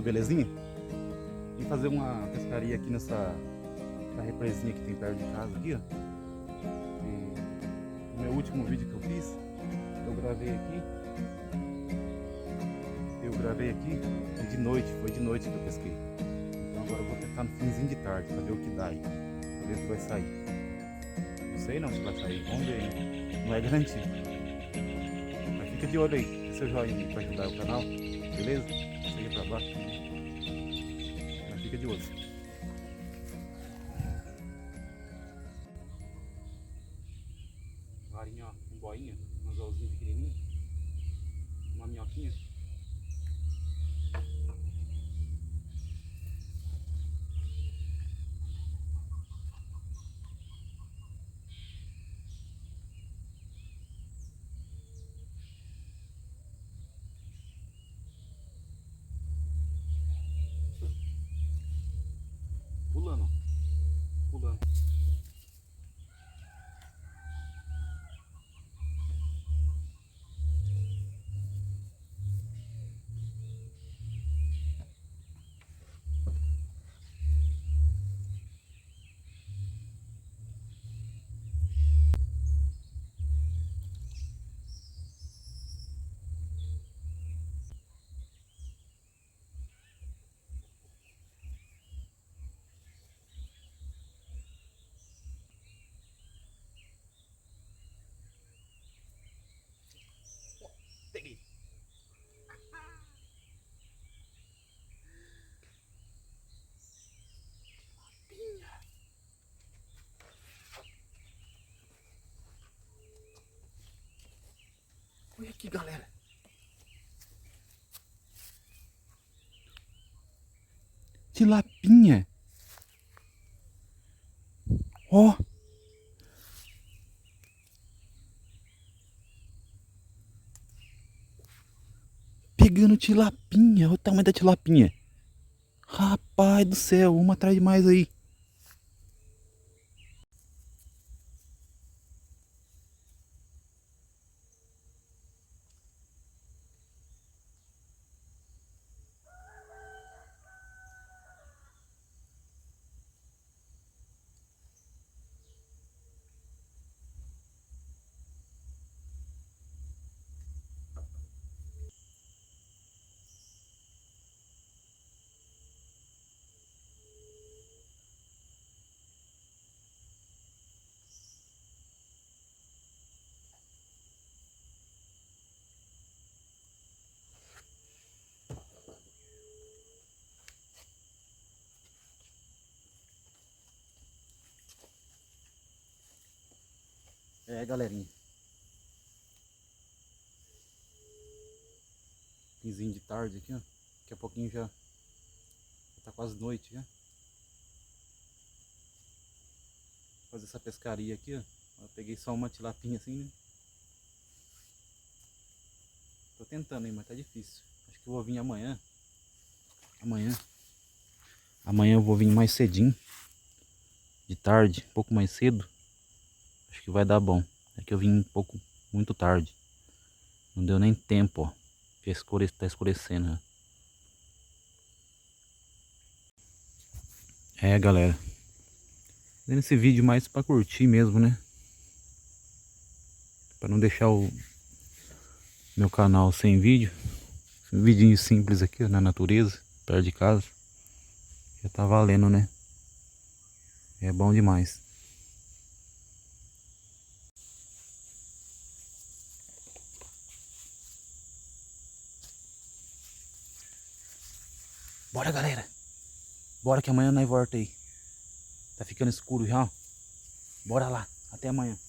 belezinha? Vim fazer uma pescaria aqui nessa represinha que tem perto de casa aqui, ó. E no meu último vídeo que eu fiz, eu gravei aqui e de noite, foi de noite que eu pesquei. Então agora eu vou tentar no finzinho de tarde pra ver o que dá aí, pra ver o que vai sair. Não sei não se vai sair, vamos ver, né? Não é garantido. Mas fica de olho aí, deixa seu joinha pra ajudar o canal, beleza? Segue pra baixo. Mas fica de olho. Varinha, ó, um boinha, um anzolzinho pequenininho, uma minhoquinha. Pulando, pulando. Peguei. Olha aqui, galera. Tilapinha. Ó. Pegando tilapinha. Olha o tamanho da tilapinha. Rapaz do céu, uma atrás de mais aí. É, galerinha. Finzinho de tarde aqui, ó. Daqui a pouquinho já tá quase noite já. Vou fazer essa pescaria aqui, ó. Eu peguei só uma tilapinha assim, né? Tô tentando aí, mas tá difícil. Acho que eu vou vir amanhã. Amanhã eu vou vir mais cedinho. De tarde, um pouco mais cedo. Acho que vai dar bom. É que eu vim muito tarde. Não deu nem tempo, ó. Tá escurecendo, né? É, galera. Fazendo esse vídeo mais pra curtir mesmo, né? Pra não deixar o meu canal sem vídeo. Um vidinho simples aqui, ó, na natureza, perto de casa. Já tá valendo, né? É bom demais. Bora, galera. Bora que amanhã nós volta aí. Tá ficando escuro já, ó. Bora lá. Até amanhã.